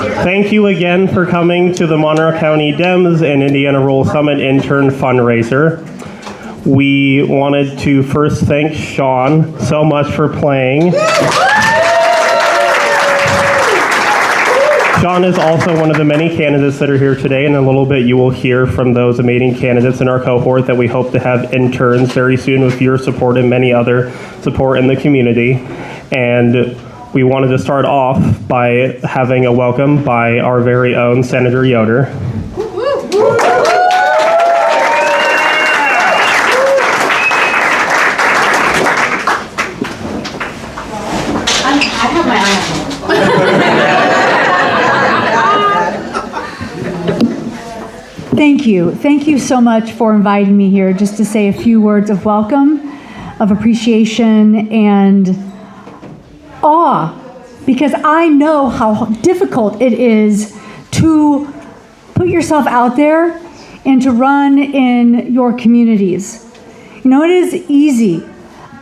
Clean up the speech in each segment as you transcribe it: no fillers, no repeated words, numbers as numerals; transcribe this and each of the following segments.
Thank you again for coming to the Monroe County Dems and Indiana Rural Summit Intern Fundraiser. We wanted to first thank Sean so much for playing. Sean is also one of the many candidates that are here today. In a little bit, you will hear from those amazing candidates in our cohort that we hope to have interns very soon with your support and many other support in the community. And we wanted to start off by having a welcome by our very own Senator Yoder. I have my eye on. Thank you. Thank you so much for inviting me here just to say a few words of welcome, of appreciation, and awe, because I know how difficult it is to put yourself out there and to run in your communities. You know, it is easy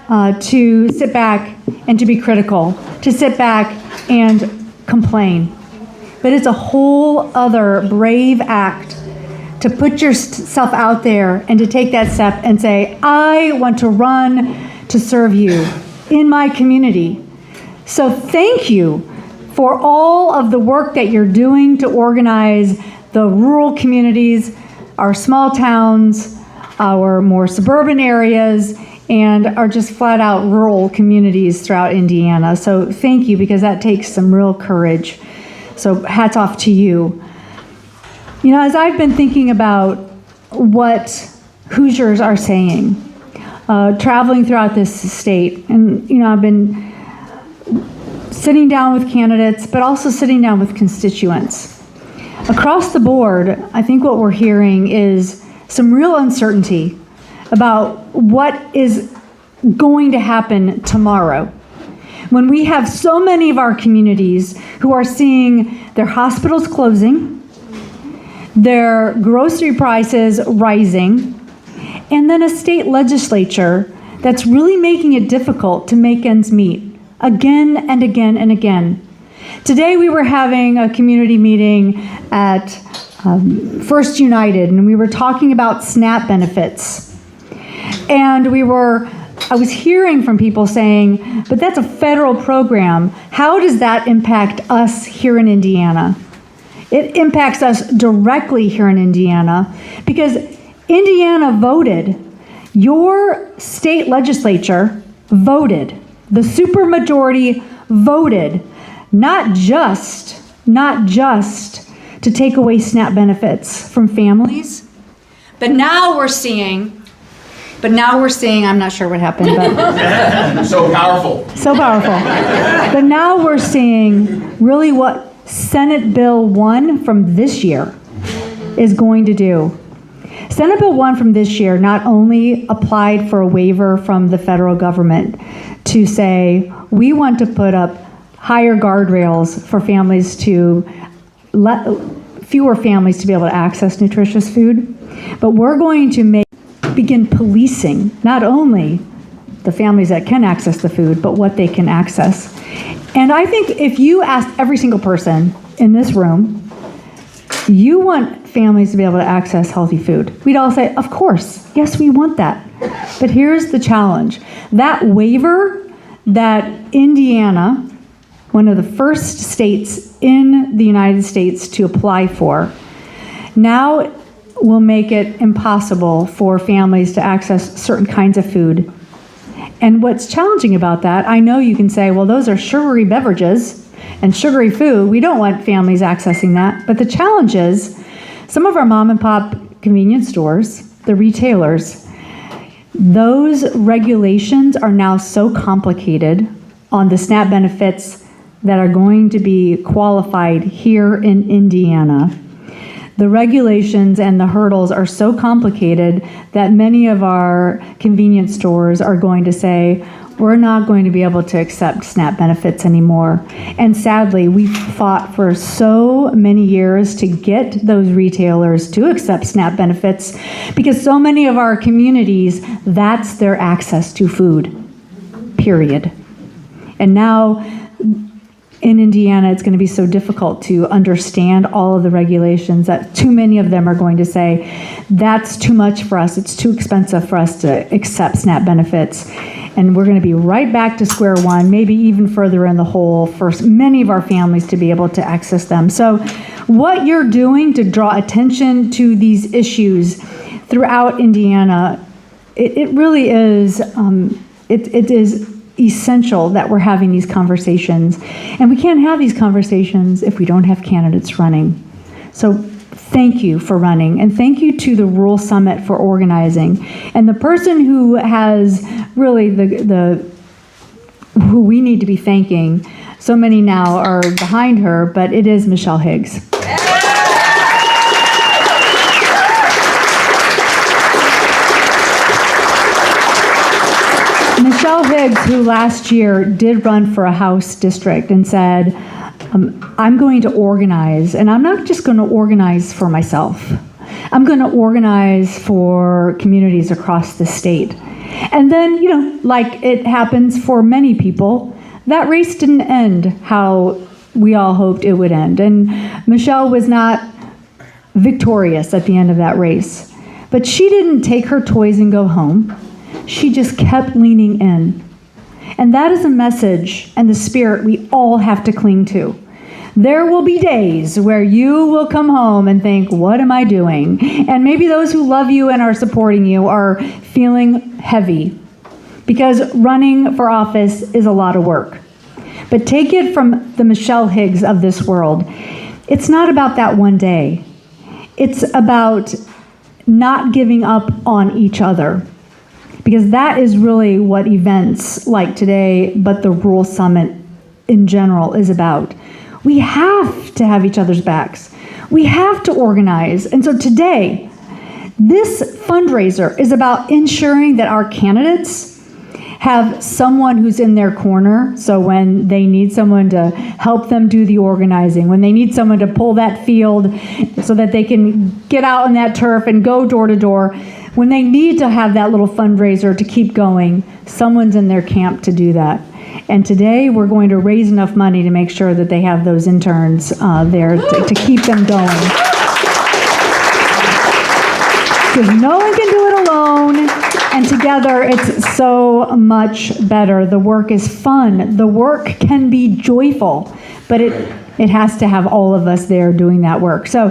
to sit back and to be critical, to sit back and complain. But it's a whole other brave act to put yourself out there and to take that step and say, I want to run to serve you in my community. So thank you for all of the work that you're doing to organize the rural communities, our small towns, our more suburban areas, and our just flat out rural communities throughout Indiana. So thank you, because that takes some real courage. So hats off to you. You know, as I've been thinking about what Hoosiers are saying, traveling throughout this state, and, you know, I've been sitting down with candidates, but also sitting down with constituents. Across the board, I think what we're hearing is some real uncertainty about what is going to happen tomorrow. When we have so many of our communities who are seeing their hospitals closing, their grocery prices rising, and then a state legislature that's really making it difficult to make ends meet again and again and again. Today we were having a community meeting at First United, and we were talking about SNAP benefits. And I was hearing from people saying, but that's a federal program. How does that impact us here in Indiana? It impacts us directly here in Indiana because Indiana voted. Your state legislature voted. The supermajority voted not just to take away SNAP benefits from families, but now we're seeing, I'm not sure what happened, but so powerful. But now we're seeing really what Senate Bill 1 from this year is going to do. Senate Bill 1 from this year not only applied for a waiver from the federal government to say we want to put up higher guardrails for families to let fewer families to be able to access nutritious food, but we're going to begin policing not only the families that can access the food, but what they can access. And I think if you asked every single person in this room, you want families to be able to access healthy food, we'd all say, of course, yes, we want that. But here's the challenge. That waiver that Indiana, one of the first states in the United States to apply for, now will make it impossible for families to access certain kinds of food. And what's challenging about that, I know you can say, well, those are sugary beverages and sugary food. We don't want families accessing that. But the challenge is some of our mom and pop convenience stores, the retailers, those regulations are now so complicated on the SNAP benefits that are going to be qualified here in Indiana. The regulations and the hurdles are so complicated that many of our convenience stores are going to say, we're not going to be able to accept SNAP benefits anymore. And sadly, we've fought for so many years to get those retailers to accept SNAP benefits because so many of our communities, that's their access to food, period. And now in Indiana, it's going to be so difficult to understand all of the regulations that too many of them are going to say, that's too much for us, it's too expensive for us to accept SNAP benefits. And we're going to be right back to square one, maybe even further in the hole for many of our families to be able to access them. So what you're doing to draw attention to these issues throughout Indiana, it really is, it is essential that we're having these conversations. And we can't have these conversations if we don't have candidates running. So thank you for running, and thank you to the Rural Summit for organizing. And the person who has really who we need to be thanking, so many now are behind her, but it is Michelle Higgs. Michelle Higgs, who last year did run for a House district and said, I'm going to organize, and I'm not just going to organize for myself. I'm going to organize for communities across the state. And then, like it happens for many people, that race didn't end how we all hoped it would end. And Michelle was not victorious at the end of that race. But she didn't take her toys and go home. She just kept leaning in. And that is a message and the spirit we all have to cling to. There will be days where you will come home and think, what am I doing? And maybe those who love you and are supporting you are feeling heavy, because running for office is a lot of work. But take it from the Michelle Higgs of this world. It's not about that one day. It's about not giving up on each other. Because that is really what events like today, but the Rural Summit in general is about. We have to have each other's backs. We have to organize. And so today, this fundraiser is about ensuring that our candidates have someone who's in their corner. So when they need someone to help them do the organizing, when they need someone to pull that field so that they can get out on that turf and go door to door, when they need to have that little fundraiser to keep going, someone's in their camp to do that. And today we're going to raise enough money to make sure that they have those interns there to keep them going. Because no one can do it alone, and together it's so much better. The work is fun. The work can be joyful, but it has to have all of us there doing that work. So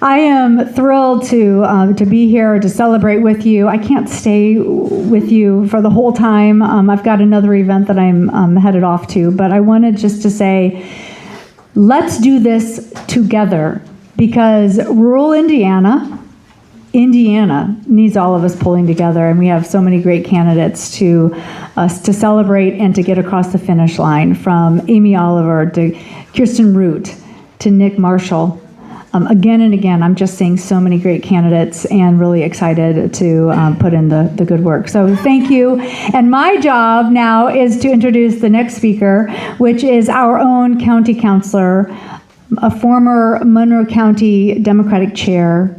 I am thrilled to be here to celebrate with you. I can't stay with you for the whole time. I've got another event that I'm headed off to, but I wanted just to say, let's do this together, because rural Indiana needs all of us pulling together, and we have so many great candidates to celebrate and to get across the finish line, from Amy Oliver to Kirsten Root to Nick Marshall. Again and again, I'm just seeing so many great candidates and really excited to put in the good work. So thank you. And my job now is to introduce the next speaker, which is our own county councilor, a former Monroe County Democratic chair,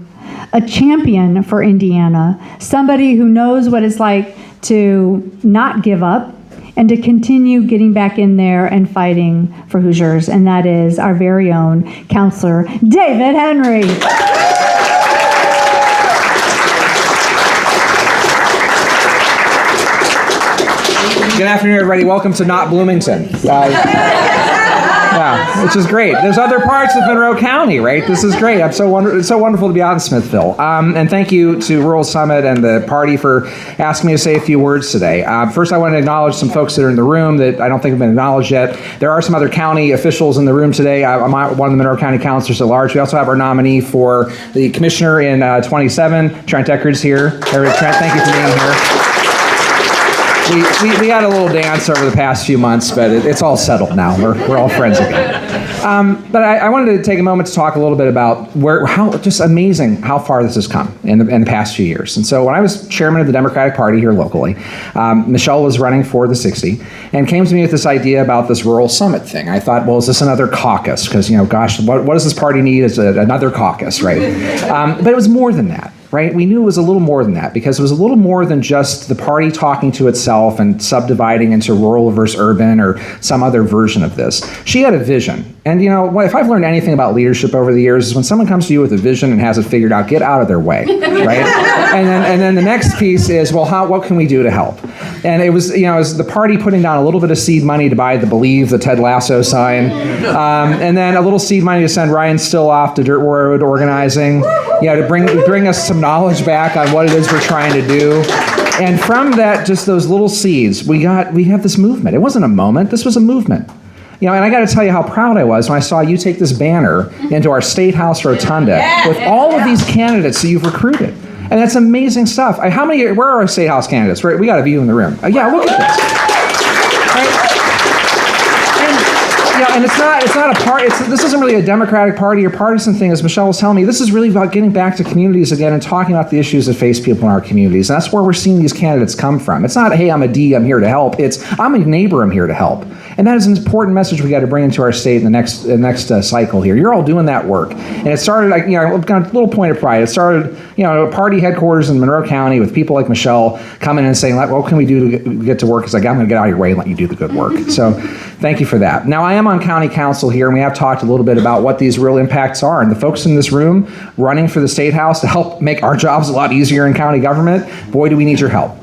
a champion for Indiana, somebody who knows what it's like to not give up and to continue getting back in there and fighting for Hoosiers, and that is our very own Councilor David Henry. Good afternoon, everybody. Welcome to Not Bloomington. Yeah, which is great. There's other parts of Monroe County, right? This is great. It's so wonderful to be out in Smithville. And thank you to Rural Summit and the party for asking me to say a few words today. First, I want to acknowledge some folks that are in the room that I don't think have been acknowledged yet. There are some other county officials in the room today. I'm one of the Monroe County councilors at large. We also have our nominee for the commissioner in 27, Trent Eckerd's here. Trent, thank you for being here. We had a little dance over the past few months, but it's all settled now. We're all friends again. But I wanted to take a moment to talk a little bit about how just amazing how far this has come in the past few years. And so when I was chairman of the Democratic Party here locally, Michelle was running for the 60 and came to me with this idea about this Rural Summit thing. I thought, well, is this another caucus? Because, gosh, what does this party need is another caucus, right? But it was more than that. right? We knew it was a little more than that, because it was a little more than just the party talking to itself and subdividing into rural versus urban or some other version of this. She had a vision. And if I've learned anything about leadership over the years, is when someone comes to you with a vision and has it figured out, get out of their way, right? and then the next piece is, well, what can we do to help? And it was, it was the party putting down a little bit of seed money to buy the Ted Lasso sign, and then a little seed money to send Ryan Still off to Dirt Road organizing, to bring us some knowledge back on what it is we're trying to do. And from that, just those little seeds, we have this movement. It wasn't a moment. This was a movement. And I got to tell you how proud I was when I saw you take this banner into our State House rotunda with all of these candidates that you've recruited. And that's amazing stuff. Where are our State House candidates? Right, we got a view in the room. Yeah, look at this. Right? And it's not a party. This isn't really a Democratic Party or partisan thing, as Michelle was telling me. This is really about getting back to communities again and talking about the issues that face people in our communities. And that's where we're seeing these candidates come from. It's not, hey, I'm a D, I'm here to help. It's, I'm a neighbor, I'm here to help. And that is an important message we got to bring into our state in the next cycle here. You're all doing that work. And it started, a little point of pride. It started, a party headquarters in Monroe County with people like Michelle coming in and saying, what can we do to get to work? It's like, I'm going to get out of your way and let you do the good work. So thank you for that. Now, I am on county council here, and we have talked a little bit about what these real impacts are. And the folks in this room running for the State House to help make our jobs a lot easier in county government, boy, do we need your help.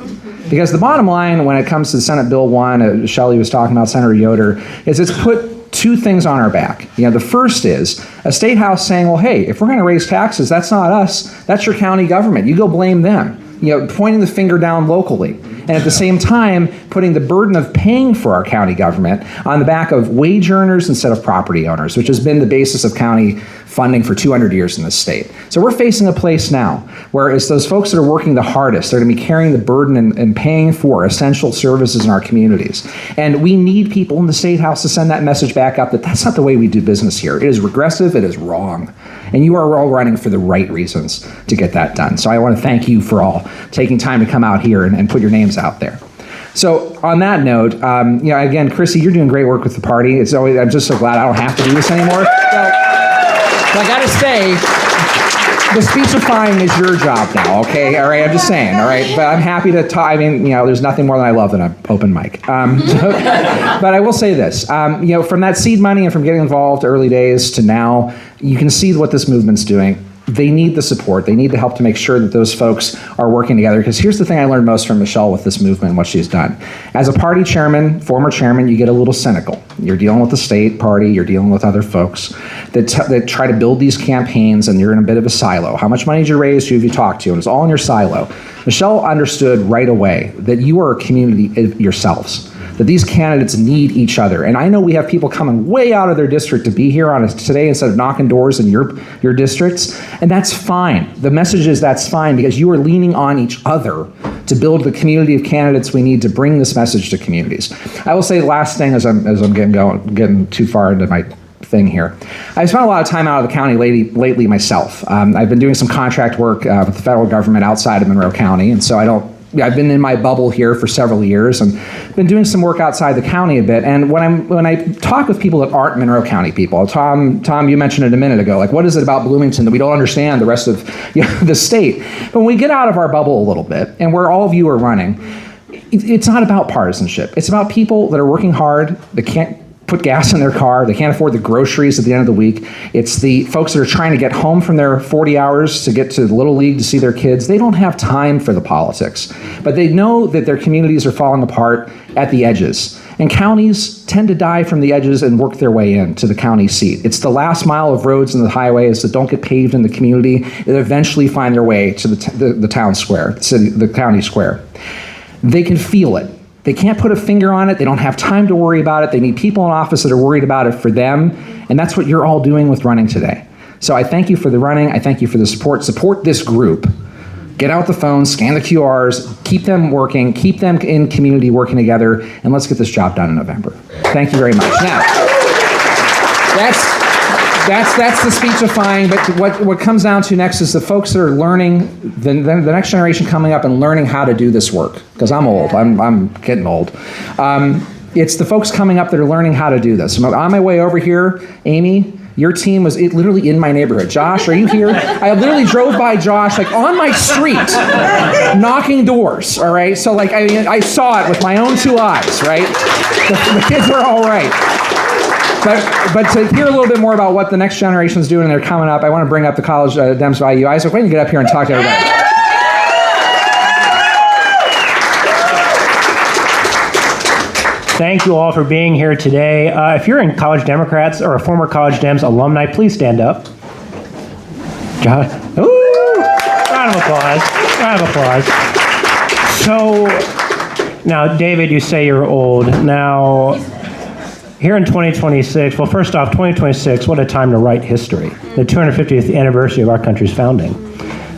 Because the bottom line when it comes to Senate Bill 1, Shelley was talking about, Senator Yoder, is it's put two things on our back. The first is a State House saying, well, hey, if we're going to raise taxes, that's not us, that's your county government. You go blame them. Pointing the finger down locally. And at the same time, putting the burden of paying for our county government on the back of wage earners instead of property owners, which has been the basis of county funding for 200 years in this state. So we're facing a place now where it's those folks that are working the hardest, they're going to be carrying the burden and paying for essential services in our communities. And we need people in the State House to send that message back up that that's not the way we do business here. It is regressive, it is wrong. And you are all running for the right reasons to get that done. So I want to thank you for all taking time to come out here and put your names out there. So on that note, again, Chrissy, you're doing great work with the party. I'm just so glad I don't have to do this anymore. So I got to say, the speechifying is your job now, okay? All right, I'm just saying, all right? But I'm happy to talk. There's nothing more than I love than an open mic. But I will say this, from that seed money and from getting involved early days to now, you can see what this movement's doing. They need the support. They need the help to make sure that those folks are working together. Because here's the thing I learned most from Michelle with this movement and what she's done. As a party chairman, former chairman, you get a little cynical. You're dealing with the state party. You're dealing with other folks that try to build these campaigns, and you're in a bit of a silo. How much money did you raise? Who have you talked to? And it's all in your silo. Michelle understood right away that you are a community yourselves, that these candidates need each other. And I know we have people coming way out of their district to be here on us today instead of knocking doors in your districts, and that's fine. The message is that's fine because you are leaning on each other to build the community of candidates we need to bring this message to communities. I will say the last thing as I'm getting too far into my thing here. I've spent a lot of time out of the county lately myself. I've been doing some contract work with the federal government outside of Monroe County, and so I've been in my bubble here for several years and been doing some work outside the county a bit. And when I talk with people that aren't Monroe County people, Tom, you mentioned it a minute ago, like what is it about Bloomington that we don't understand the rest of the state? But when we get out of our bubble a little bit and where all of you are running, it's not about partisanship. It's about people that are working hard, that can't put gas in their car, they can't afford the groceries at the end of the week. It's the folks that are trying to get home from their 40 hours to get to the Little League to see their kids. They don't have time for the politics, but they know that their communities are falling apart at the edges. And counties tend to die from the edges and work their way in to the county seat. It's the last mile of roads and the highways that don't get paved in the community that eventually find their way to the town square, the county square. They can feel it. They can't put a finger on it. They don't have time to worry about it. They need people in office that are worried about it for them. And that's what you're all doing with running today. So I thank you for the running. I thank you for the support. Support this group. Get out the phones, scan the QRs, keep them working, keep them in community working together, and let's get this job done in November. Thank you very much. Now, that's the speechifying, but what comes down to next is the folks that are learning, the next generation coming up and learning how to do this work, because I'm old, I'm getting old. it's the folks coming up that are learning how to do this. On my way over here, Amy, your team was literally in my neighborhood. Josh, are you here? I literally drove by Josh, like on my street, knocking doors, all right? So like, I saw it with my own 2 eyes, right? The kids are all right. But to hear a little bit more about what the next generation is doing and they're coming up, I want to bring up the College Dems by you. Isaac, why don't you get up here and talk to everybody? Thank you all for being here today. If you're in College Democrats or a former College Dems alumni, please stand up. Josh, ooh, round of applause, round of applause. So, now David, you say you're old. Now, here in 2026, well, first off, 2026, what a time to write history. The 250th anniversary of our country's founding.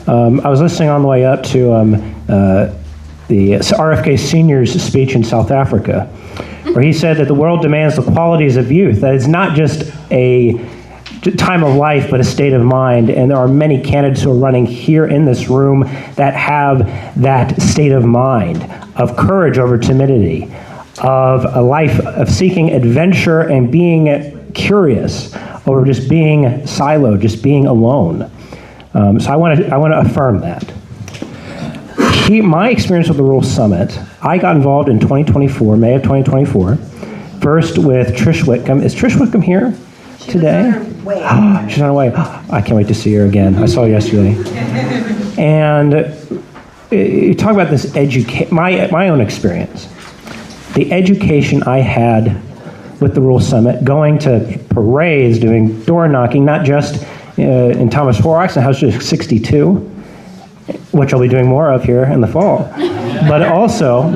I was listening on the way up to the RFK Sr.'s speech in South Africa, where he said that the world demands the qualities of youth, that it's not just a time of life, but a state of mind. And there are many candidates who are running here in this room that have that state of mind, of courage over timidity, of a life of seeking adventure and being curious over just being siloed, just being alone. So I want to affirm that. My experience with the Rural Summit, I got involved in 2024, May of 2024, first with Trish Whitcomb. Is Trish Whitcomb here today? She's on her way. I can't wait to see her again. I saw her yesterday. And you talk about this my own experience. The education I had with the Rural Summit, going to parades, doing door knocking, not just in Thomas Horrocks in House District 62, which I'll be doing more of here in the fall, but also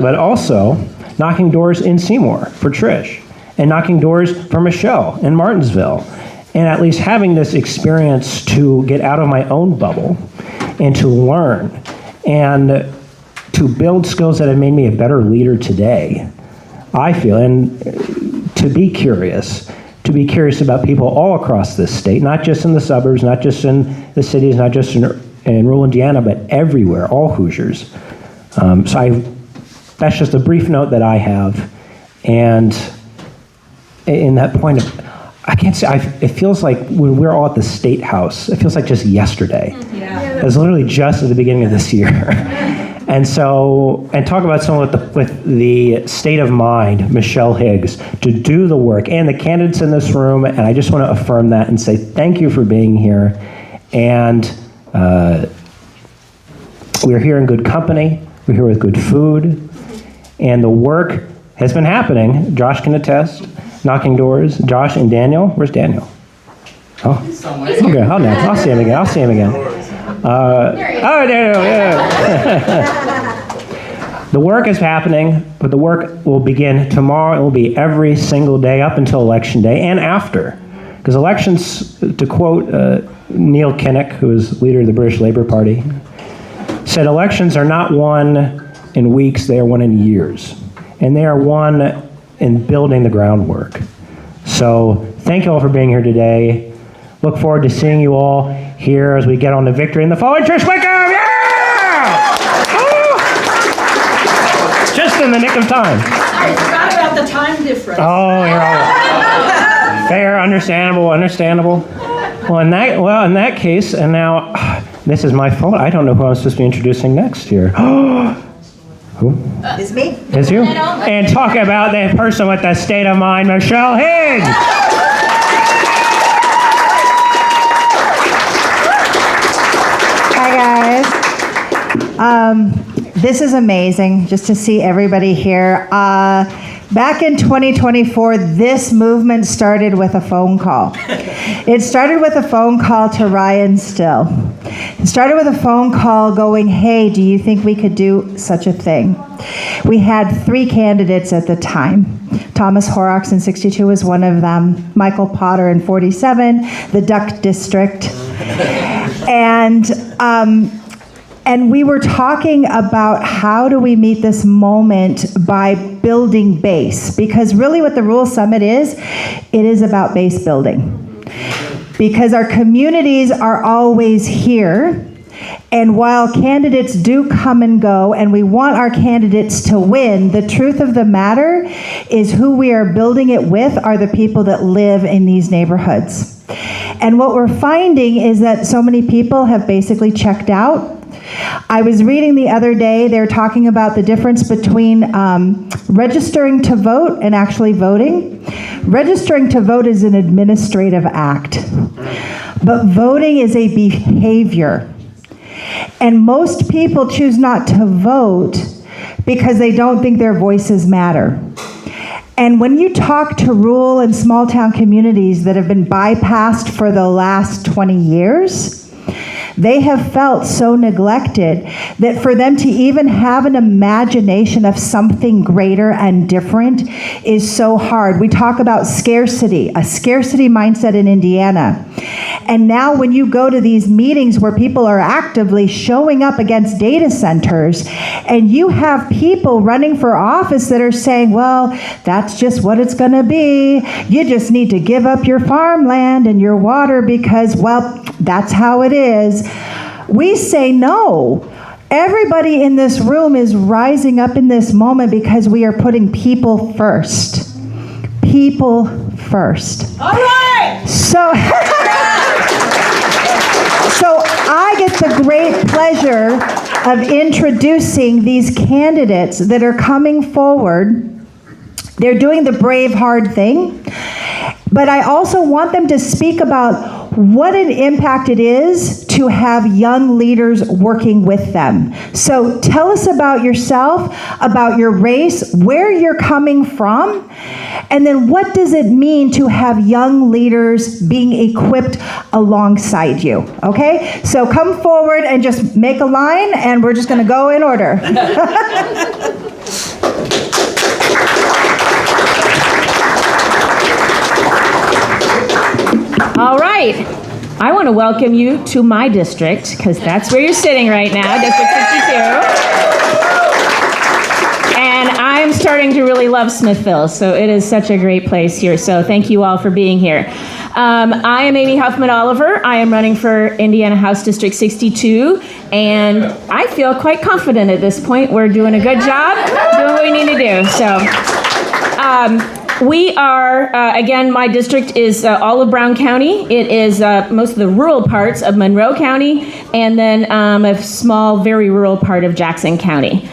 knocking doors in Seymour for Trish, and knocking doors for Michelle in Martinsville, and at least having this experience to get out of my own bubble and to learn and to build skills that have made me a better leader today, I feel, and to be curious about people all across this state, not just in the suburbs, not just in the cities, not just in rural Indiana, but everywhere, all Hoosiers. That's just a brief note that I have. And in that point, I can't say, it feels like when we're all at the State House, it feels like just yesterday. Yeah. It was literally just at the beginning of this year. And talk about someone with the state of mind, Michelle Higgs, to do the work, and the candidates in this room, and I just want to affirm that and say thank you for being here. And we're here in good company, we're here with good food, and the work has been happening. Josh can attest, knocking doors. Josh and Daniel, where's Daniel? Oh, okay, I'll see him again. Daniel, yeah. The work is happening, but the work will begin tomorrow. It will be every single day up until Election Day and after. Because elections, to quote Neil Kinnock, who is leader of the British Labour Party, said elections are not won in weeks, they are won in years. And they are won in building the groundwork. So thank you all for being here today. Look forward to seeing you all here as we get on to victory in the fall. Trish Whitcomb, yeah! Woo! Just in the nick of time. I forgot about the time difference. Oh, you're all fair, understandable. Well, in that case, and now this is my fault. I don't know who I'm supposed to be introducing next here. Who? It's me. Is you? And talk about that person with the state of mind, Michelle Higgs. Hi, guys. This is amazing just to see everybody here. Back in 2024, this movement started with a phone call. It started with a phone call to Ryan Still. It started with a phone call going, hey, do you think we could do such a thing? We had 3 candidates at the time. Thomas Horrocks in 62 was one of them. Michael Potter in 47, the Duck District. And we were talking about how do we meet this moment by building base, because really what the Rural Summit is, it is about base building. Because our communities are always here, And while candidates do come and go, and we want our candidates to win, the truth of the matter is who we are building it with are the people that live in these neighborhoods. And what we're finding is that so many people have basically checked out. I was reading the other day, they're talking about the difference between registering to vote and actually voting. Registering to vote is an administrative act, but voting is a behavior. And most people choose not to vote because they don't think their voices matter. And when you talk to rural and small town communities that have been bypassed for the last 20 years, they have felt so neglected that for them to even have an imagination of something greater and different is so hard. We talk about scarcity, a scarcity mindset in Indiana. And now when you go to these meetings where people are actively showing up against data centers, and you have people running for office that are saying, well, that's just what it's going to be. You just need to give up your farmland and your water because, well, that's how it is. We say no. Everybody in this room is rising up in this moment because we are putting people first. People first. All right. So I get the great pleasure of introducing these candidates that are coming forward. They're doing the brave, hard thing. But I also want them to speak about what an impact it is to have young leaders working with them. So tell us about yourself, about your race, where you're coming from, and then what does it mean to have young leaders being equipped alongside you, okay? So come forward and just make a line, and we're just gonna go in order. All right. I want to welcome you to my district, because that's where you're sitting right now, District 62. And I'm starting to really love Smithville, so it is such a great place here. So thank you all for being here. I am Amy Huffman Oliver. I am running for Indiana House District 62, and I feel quite confident at this point. We're doing a good job, doing what we need to do. So. We are, again, my district is all of Brown County. It is most of the rural parts of Monroe County, and then a small, very rural part of Jackson County.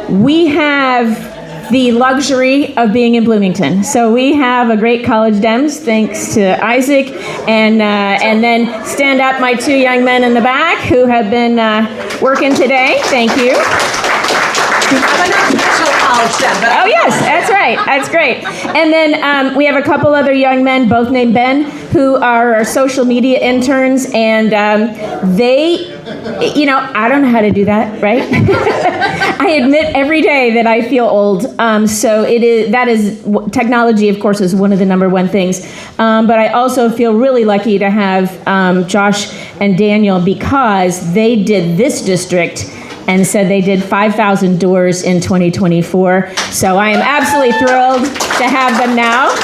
We have the luxury of being in Bloomington. So we have a great college Dems, thanks to Isaac, and then stand up my two young men in the back who have been working today. Thank you. Oh, yes, that's right. That's great. And then we have a couple other young men, both named Ben, who are our social media interns, and they, I don't know how to do that, right? I admit every day that I feel old. So technology, of course, is one of the number one things. But I also feel really lucky to have Josh and Daniel, because they did this district and said they did 5,000 doors in 2024. So I am absolutely thrilled to have them now.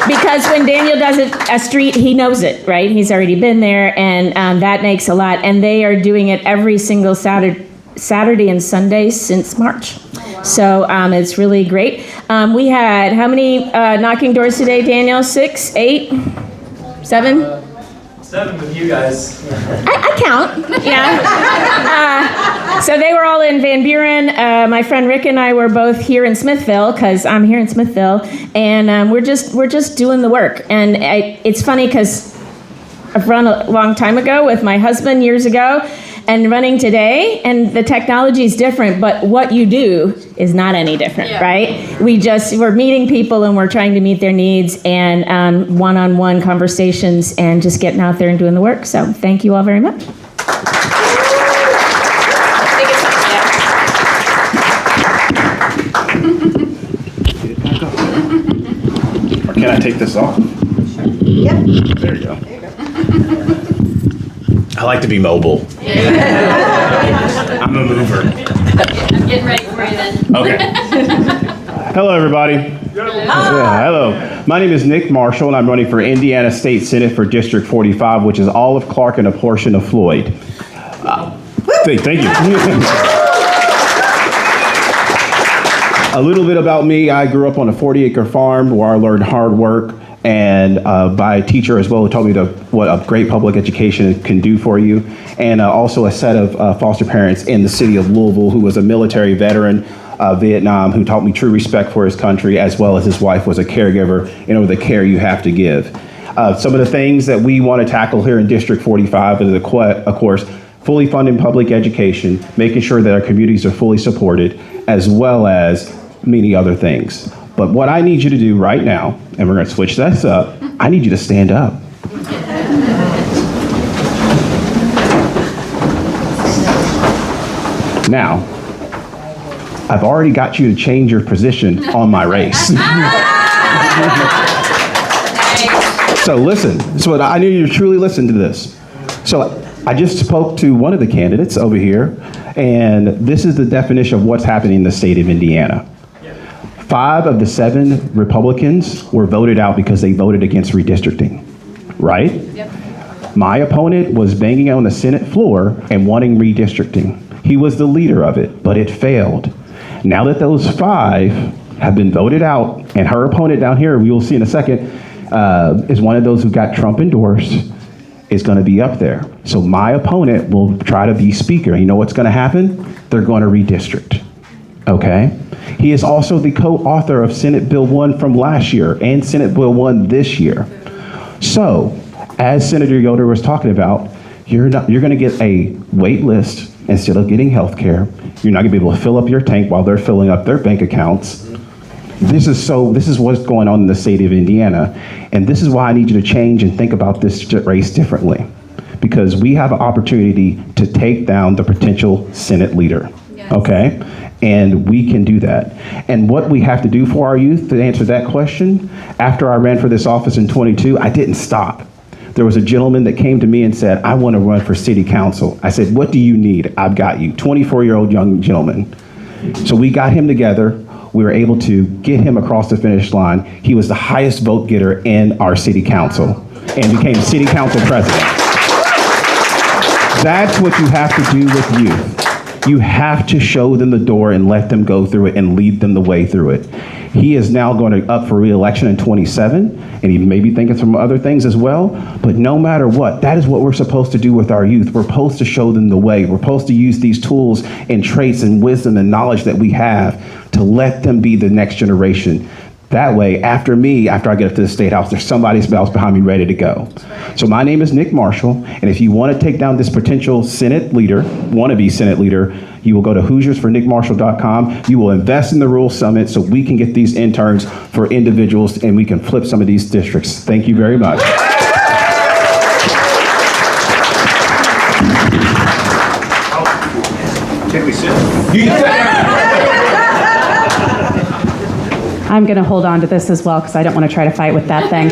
Because when Daniel does a street, he knows it, right? He's already been there, and that makes a lot. And they are doing it every single Saturday and Sunday since March. So it's really great. We had how many knocking doors today, Daniel? 6, 8, 7? 7 with you guys. I count, yeah. So they were all in Van Buren. My friend Rick and I were both here in Smithville, because I'm here in Smithville, and we're just doing the work. And it's funny because I've run a long time ago with my husband years ago, and running today, and the technology is different, but what you do is not any different, right? We're meeting people, and we're trying to meet their needs, and one-on-one conversations, and just getting out there and doing the work. So thank you all very much. Or can I take this off? Yep. There you go. I like to be mobile. I'm a mover. I'm getting ready for you then. Okay. Hello, everybody. Hello. My name is Nick Marshall, and I'm running for Indiana State Senate for District 45, which is all of Clark and a portion of Floyd. Thank you. A little bit about me. I grew up on a 40-acre farm where I learned hard work, and by a teacher as well who taught me what a great public education can do for you, and also a set of foster parents in the city of Louisville who was a military veteran of Vietnam who taught me true respect for his country, as well as his wife was a caregiver, the care you have to give. Some of the things that we want to tackle here in District 45 is, of course, fully funding public education, making sure that our communities are fully supported, as well as many other things. But what I need you to do right now, and we're going to switch this up, I need you to stand up. Now, I've already got you to change your position on my race. So listen, so I need you to truly listen to this. So I just spoke to one of the candidates over here, and this is the definition of what's happening in the state of Indiana. 5 of the 7 Republicans were voted out because they voted against redistricting, right? Yep. My opponent was banging on the Senate floor and wanting redistricting. He was the leader of it, but it failed. Now that those 5 have been voted out, and her opponent down here, we will see in a second, is one of those who got Trump endorsed, is going to be up there. So my opponent will try to be speaker. You know what's going to happen? They're going to redistrict, okay? He is also the co-author of Senate Bill 1 from last year and Senate Bill 1 this year. So, as Senator Yoder was talking about, you're going to get a wait list instead of getting health care. You're not going to be able to fill up your tank while they're filling up their bank accounts. This is what's going on in the state of Indiana, and this is why I need you to change and think about this race differently, because we have an opportunity to take down the potential Senate leader, okay? And we can do that. And what we have to do for our youth, to answer that question, after I ran for this office in 22, I didn't stop. There was a gentleman that came to me and said, I want to run for city council. I said, what do you need? I've got you. 24-year-old young gentleman. So we got him together. We were able to get him across the finish line. He was the highest vote getter in our city council and became city council president. That's what you have to do with youth. You have to show them the door and let them go through it and lead them the way through it. He is now going up for re-election in 27, and he may be thinking some other things as well, but no matter what, that is what we're supposed to do with our youth. We're supposed to show them the way. We're supposed to use these tools and traits and wisdom and knowledge that we have to let them be the next generation. That way, after I get up to the State House, there's somebody else behind me ready to go. So my name is Nick Marshall, and if you want to take down this potential Senate leader, wannabe Senate leader, you will go to HoosiersForNickMarshall.com. You will invest in the Rural Summit so we can get these interns for individuals and we can flip some of these districts. Thank you very much. Can we sit? I'm going to hold on to this as well because I don't want to try to fight with that thing.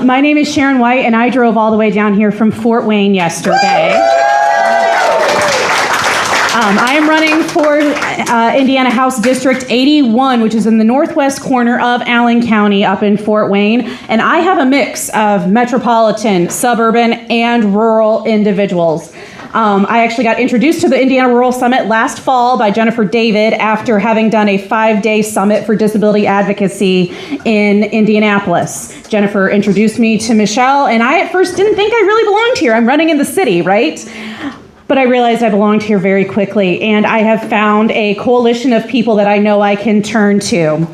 My name is Sharon White, and I drove all the way down here from Fort Wayne yesterday. I am running for Indiana House District 81, which is in the northwest corner of Allen County up in Fort Wayne. And I have a mix of metropolitan, suburban, and rural individuals. I actually got introduced to the Indiana Rural Summit last fall by Jennifer David after having done a 5-day summit for disability advocacy in Indianapolis. Jennifer introduced me to Michelle, and I at first didn't think I really belonged here. I'm running in the city, right? But I realized I belonged here very quickly, and I have found a coalition of people that I know I can turn to.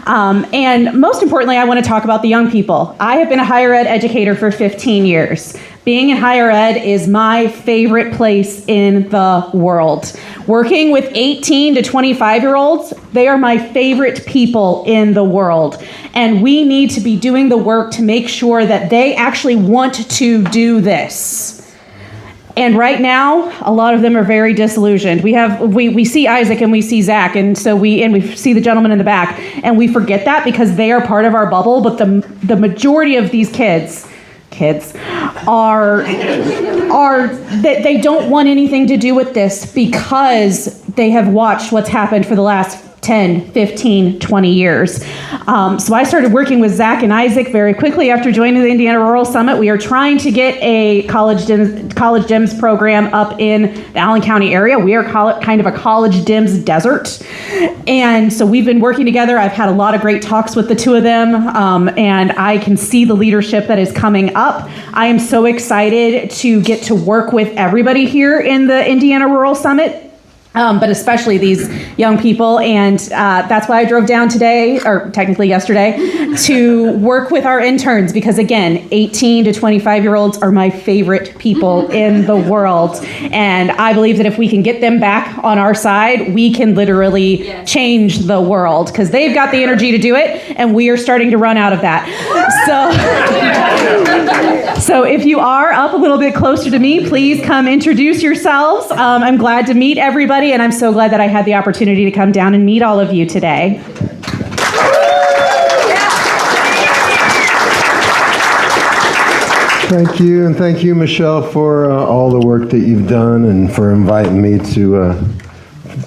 And most importantly, I want to talk about the young people. I have been a higher ed educator for 15 years. Being in higher ed is my favorite place in the world. Working with 18 to 25-year-olds, they are my favorite people in the world. And we need to be doing the work to make sure that they actually want to do this. And right now, a lot of them are very disillusioned. We see Isaac and we see Zach, and so we see the gentleman in the back, and we forget that because they are part of our bubble. But the majority of these kids are that they don't want anything to do with this because they have watched what's happened for the last 10, 15, 20 years. So I started working with Zach and Isaac very quickly after joining the Indiana Rural Summit. We are trying to get a college gyms program up in the Allen County area. We are kind of a college gyms desert. And so we've been working together. I've had a lot of great talks with the two of them, and I can see the leadership that is coming up. I am so excited to get to work with everybody here in the Indiana Rural Summit. But especially these young people, and that's why I drove down today, or technically yesterday, to work with our interns, because again, 18 to 25-year-olds are my favorite people in the world, and I believe that if we can get them back on our side, we can literally change the world, because they've got the energy to do it, and we are starting to run out of that. So if you are up a little bit closer to me, please come introduce yourselves. I'm glad to meet everybody, and I'm so glad that I had the opportunity to come down and meet all of you today. Thank you, and thank you, Michelle, for all the work that you've done and for inviting me to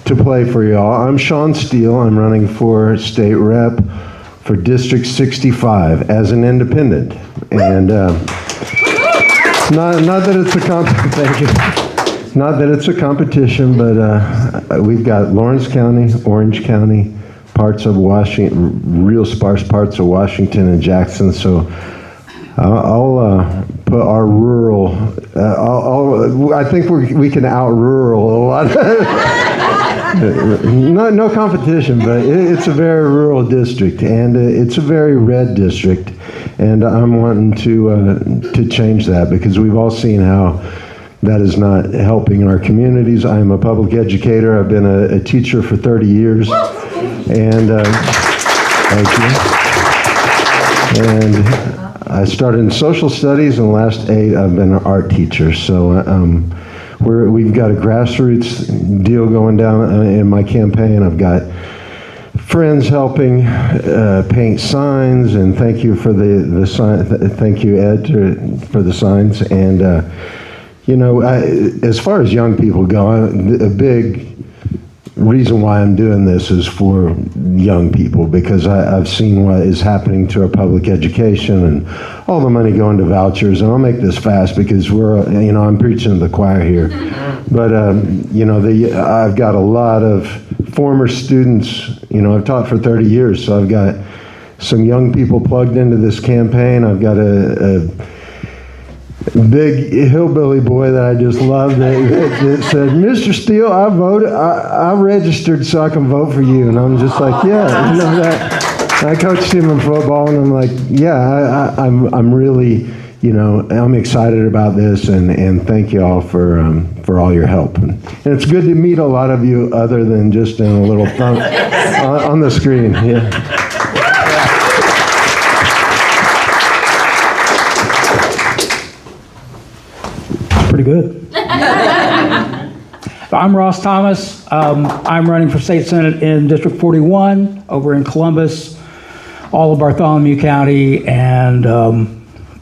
play for y'all. I'm Sean Steele. I'm running for state rep for District 65 as an independent, and not that it's a thank you. Not that it's a competition, but we've got Lawrence County, Orange County, parts of Washington, real sparse parts of Washington and Jackson. So I'll put our rural. I think we can out rural a lot. No competition, but it's a very rural district, and it's a very red district, and I'm wanting to change that, because we've all seen how that is not helping our communities. I'm a public educator. I've been a teacher for 30 years, and thank you. And I started in social studies, and the last 8 I've been an art teacher. So we've got a grassroots deal going down in my campaign. I've got friends helping paint signs, and thank you for the sign. Thank you, Ed, for the signs. And you know, as far as young people go, a big reason why I'm doing this is for young people, because I've seen what is happening to our public education and all the money going to vouchers. And I'll make this fast because I'm preaching to the choir here. But, I've got a lot of former students. I've taught for 30 years, so I've got some young people plugged into this campaign. I've got a big hillbilly boy that I just love that said, "Mr. Steele, I voted. I registered so I can vote for you." And I'm just like, yeah, that. I coached him in football, and I'm like, yeah, I'm really, I'm excited about this, and thank you all for all your help. And it's good to meet a lot of you other than just in a little thumb on the screen. Yeah. Pretty good. I'm Ross Thomas. I'm running for state senate in District 41 over in Columbus, all of Bartholomew County, and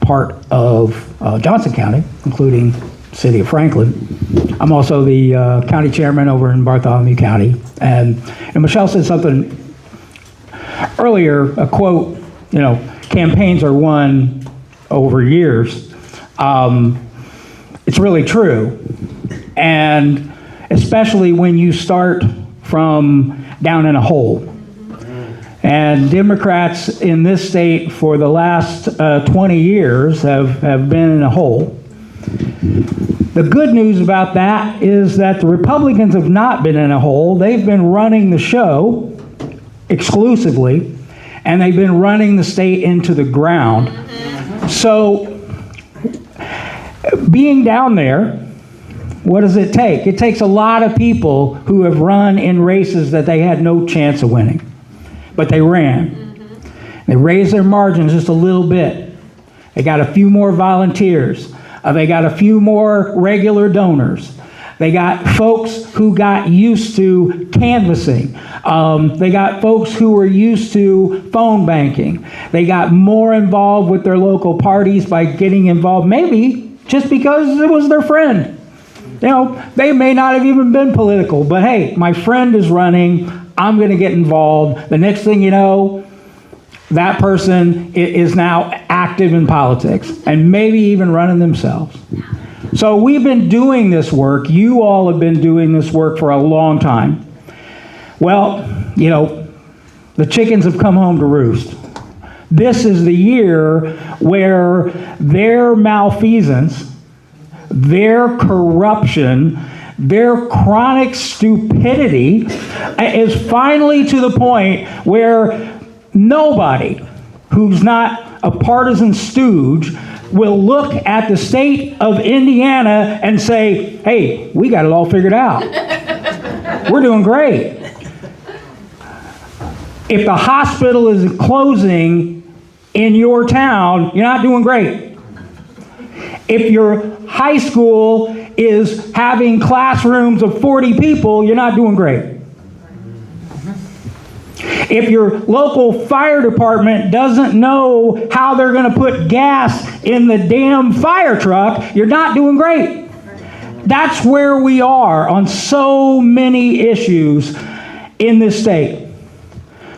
part of Johnson County, including the city of Franklin. I'm also the county chairman over in Bartholomew County. And Michelle said something earlier, a quote, campaigns are won over years. It's really true, and especially when you start from down in a hole. And Democrats in this state for the last 20 years have been in a hole. The good news about that is that the Republicans have not been in a hole. They've been running the show exclusively, and they've been running the state into the ground. So, being down there, what does it take? It takes a lot of people who have run in races that they had no chance of winning, but they ran. They raised their margins just a little bit. They got a few more volunteers. They got a few more regular donors. They got folks who got used to canvassing. They got folks who were used to phone banking. They got more involved with their local parties by getting involved, maybe just because it was their friend. They may not have even been political, but hey, my friend is running, I'm going to get involved. The next thing you know, that person is now active in politics and maybe even running themselves. So we've been doing this work. You all have been doing this work for a long time. Well, you know, the chickens have come home to roost. This is the year where their malfeasance, their corruption, their chronic stupidity is finally to the point where nobody who's not a partisan stooge will look at the state of Indiana and say, hey, we got it all figured out. We're doing great. If the hospital is closing in your town, you're not doing great. If your high school is having classrooms of 40 people, you're not doing great. If your local fire department doesn't know how they're going to put gas in the damn fire truck, you're not doing great. That's where we are on so many issues in this state.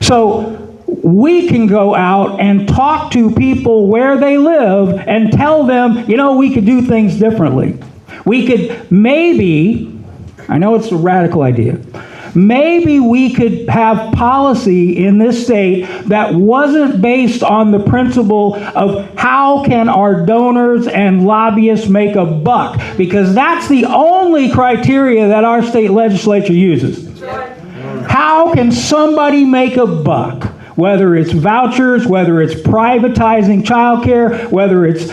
So we can go out and talk to people where they live and tell them, you know, we could do things differently. We could maybe, I know it's a radical idea, maybe we could have policy in this state that wasn't based on the principle of how can our donors and lobbyists make a buck, because that's the only criteria that our state legislature uses. How can somebody make a buck? Whether it's vouchers, whether it's privatizing childcare, whether it's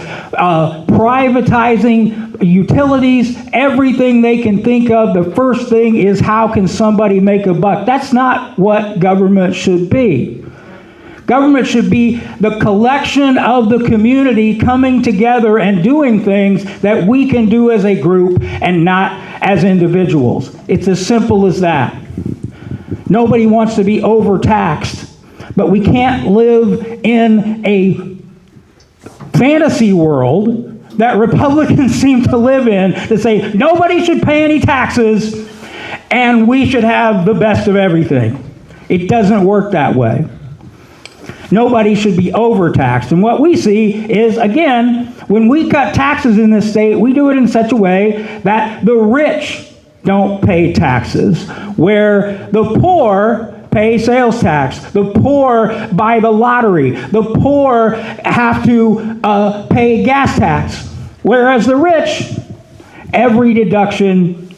privatizing utilities, everything they can think of, the first thing is how can somebody make a buck? That's not what government should be. Government should be the collection of the community coming together and doing things that we can do as a group and not as individuals. It's as simple as that. Nobody wants to be overtaxed. But we can't live in a fantasy world that Republicans seem to live in to say nobody should pay any taxes and we should have the best of everything. It doesn't work that way. Nobody should be overtaxed. And what we see is, again, when we cut taxes in this state, we do it in such a way that the rich don't pay taxes, where the poor pay sales tax, the poor buy the lottery, the poor have to pay gas tax, whereas the rich, every deduction,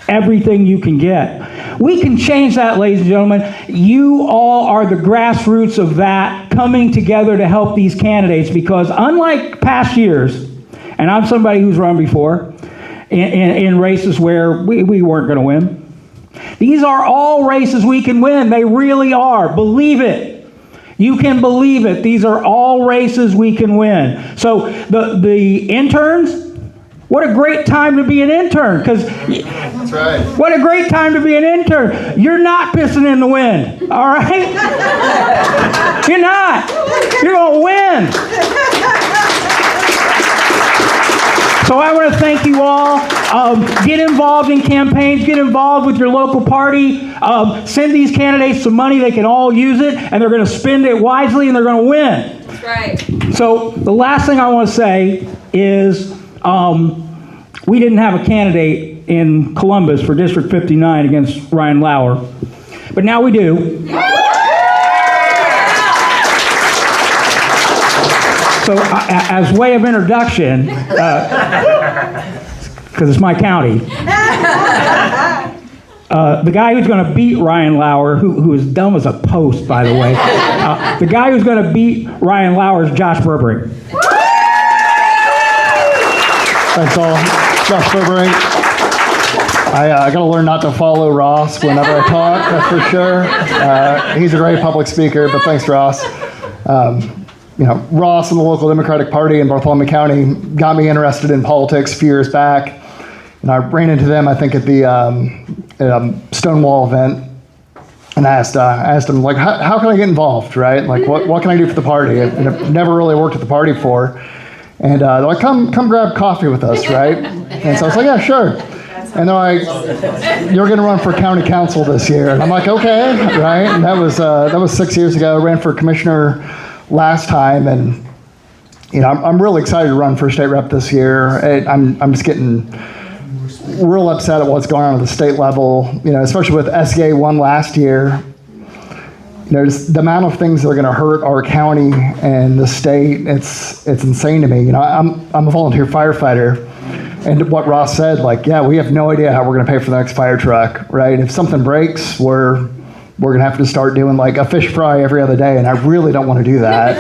everything you can get. We can change that, ladies and gentlemen. You all are the grassroots of that, coming together to help these candidates, because unlike past years, and I'm somebody who's run before in races where we weren't going to win, these are all races we can win. They really are. Believe it. You can believe it. These are all races we can win. So the interns, what a great time to be an intern. Because that's right. What a great time to be an intern. You're not pissing in the wind. All right? You're not. You're going to win. So I want to thank you all. Get involved in campaigns. Get involved with your local party. Send these candidates some money. They can all use it, and they're going to spend it wisely, and they're going to win. That's right. So the last thing I want to say is we didn't have a candidate in Columbus for District 59 against Ryan Lauer, but now we do. So as way of introduction, because it's my county, the guy who's going to beat Ryan Lauer, who is dumb as a post, by the way, the guy who's going to beat Ryan Lauer is Josh Burbank. Thanks all. Josh Burbank. I got to learn not to follow Ross whenever I talk, that's for sure. He's a great public speaker, but thanks, Ross. Ross and the local Democratic Party in Bartholomew County got me interested in politics a few years back. And I ran into them, I think, at the Stonewall event. And I asked them, like, how can I get involved, right? Like, what can I do for the party? I've never really worked at the party before. And they're like, come grab coffee with us, right? And so I was like, yeah, sure. And they're like, "You're going to run for county council this year." And I'm like, "Okay," right? And that was 6 years ago. I ran for commissioner last time, and I'm really excited to run for state rep this year. I'm just getting real upset at what's going on at the state level. Especially with SEA 1 last year. Just the amount of things that are going to hurt our county and the state, it's insane to me. I'm a volunteer firefighter, and what Ross said, we have no idea how we're going to pay for the next fire truck, right? If something breaks, we're going to have to start doing a fish fry every other day, and I really don't want to do that.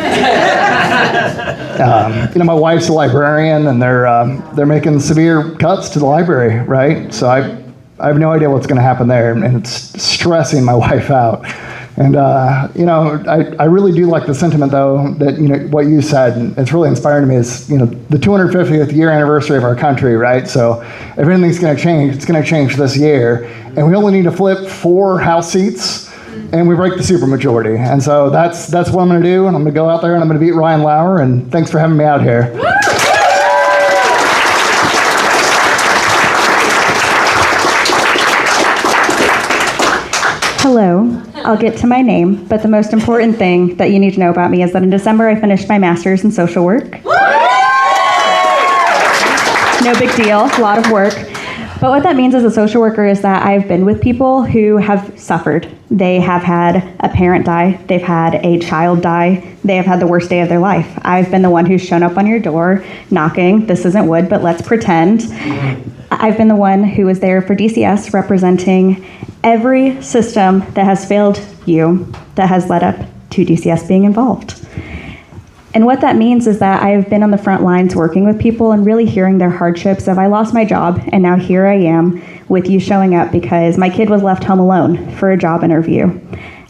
My wife's a librarian, and they're making severe cuts to the library, right? So I have no idea what's going to happen there, and it's stressing my wife out. And, I really do like the sentiment, though, that, what you said, and it's really inspiring to me is, the 250th year anniversary of our country, right? So if anything's going to change, it's going to change this year. And we only need to flip 4 House seats, and we break the supermajority. And so that's what I'm going to do, and I'm going to go out there, and I'm going to beat Ryan Lauer, and thanks for having me out here. Hello. I'll get to my name, but the most important thing that you need to know about me is that in December I finished my master's in social work. No big deal, a lot of work. But what that means as a social worker is that I've been with people who have suffered. They have had a parent die, they've had a child die, they have had the worst day of their life. I've been the one who's shown up on your door, knocking, this isn't wood, but let's pretend. I've been the one who was there for DCS representing every system that has failed you, that has led up to DCS being involved. And what that means is that I have been on the front lines working with people and really hearing their hardships of I lost my job and now here I am with you showing up because my kid was left home alone for a job interview.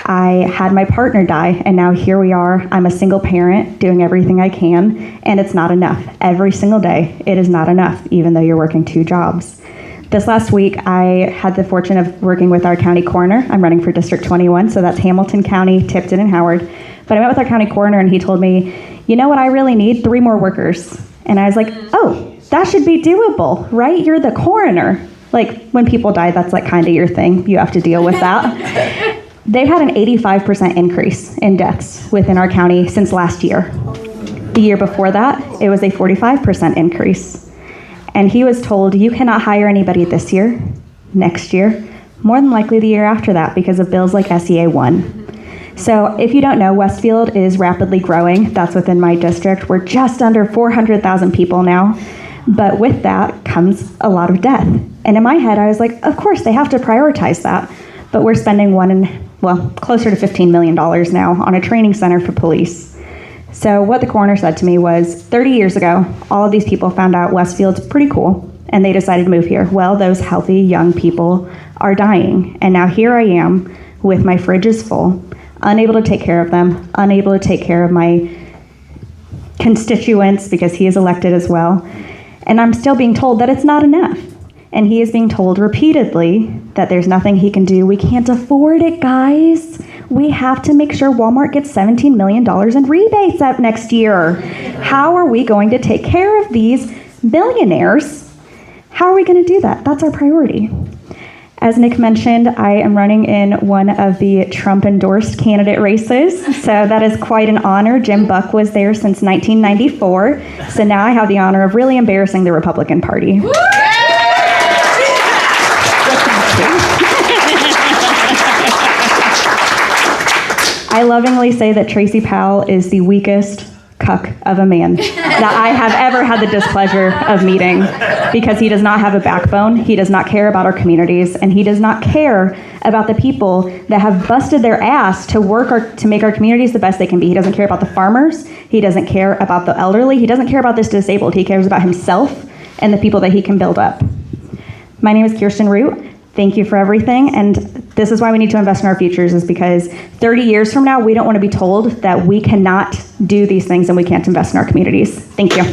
I had my partner die and now here we are. I'm a single parent doing everything I can and it's not enough. Every single day it is not enough even though you're working 2 jobs. This last week, I had the fortune of working with our county coroner. I'm running for District 21, so that's Hamilton County, Tipton, and Howard. But I met with our county coroner, and he told me, you know what I really need? 3 more workers. And I was like, oh, that should be doable, right? You're the coroner. When people die, that's kind of your thing. You have to deal with that. They've had an 85% increase in deaths within our county since last year. The year before that, it was a 45% increase. And he was told, you cannot hire anybody this year, next year, more than likely the year after that because of bills like SEA 1. So if you don't know, Westfield is rapidly growing. That's within my district. We're just under 400,000 people now. But with that comes a lot of death. And in my head, I was like, of course, they have to prioritize that. But we're spending closer to $15 million now on a training center for police. So what the coroner said to me was, 30 years ago, all of these people found out Westfield's pretty cool, and they decided to move here. Well, those healthy young people are dying, and now here I am with my fridges full, unable to take care of them, unable to take care of my constituents because he is elected as well, and I'm still being told that it's not enough. And he is being told repeatedly that there's nothing he can do. We can't afford it, guys. We have to make sure Walmart gets $17 million in rebates up next year. How are we going to take care of these billionaires? How are we going to do that? That's our priority. As Nick mentioned, I am running in one of the Trump-endorsed candidate races, so that is quite an honor. Jim Buck was there since 1994, so now I have the honor of really embarrassing the Republican Party. I lovingly say that Tracy Powell is the weakest cuck of a man that I have ever had the displeasure of meeting because he does not have a backbone, he does not care about our communities, and he does not care about the people that have busted their ass to work to make our communities the best they can be. He doesn't care about the farmers, he doesn't care about the elderly, he doesn't care about this disabled, he cares about himself and the people that he can build up. My name is Kirsten Root. Thank you for everything, and this is why we need to invest in our futures, is because 30 years from now, we don't want to be told that we cannot do these things and we can't invest in our communities. Thank you.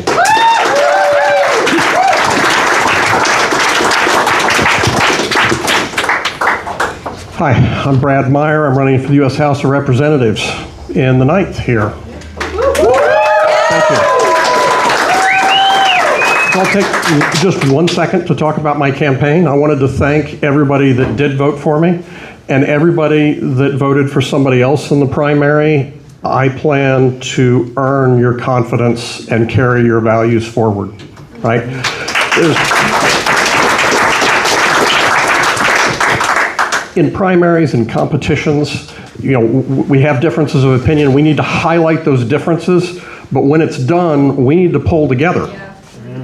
Hi, I'm Brad Meyer. I'm running for the U.S. House of Representatives in the 9th here. Thank you. So I'll take just 1 second to talk about my campaign. I wanted to thank everybody that did vote for me and everybody that voted for somebody else in the primary. I plan to earn your confidence and carry your values forward, right? In primaries and competitions, we have differences of opinion. We need to highlight those differences, but when it's done, we need to pull together.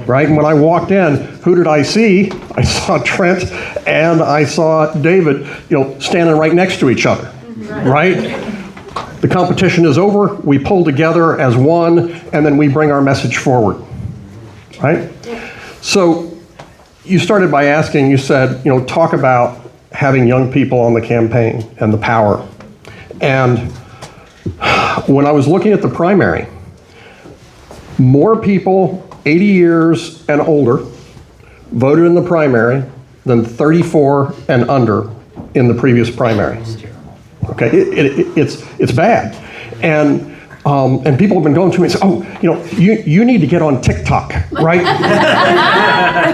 Right? And when I walked in, who did I see? I saw Trent and I saw David, standing right next to each other. Right? The competition is over, we pull together as one, and then we bring our message forward. Right? So you started by asking, you said, talk about having young people on the campaign and the power. And when I was looking at the primary, more people 80 years and older voted in the primary than 34 and under in the previous primary. Okay, it's bad, and people have been going to me and say, oh, you need to get on TikTok, right?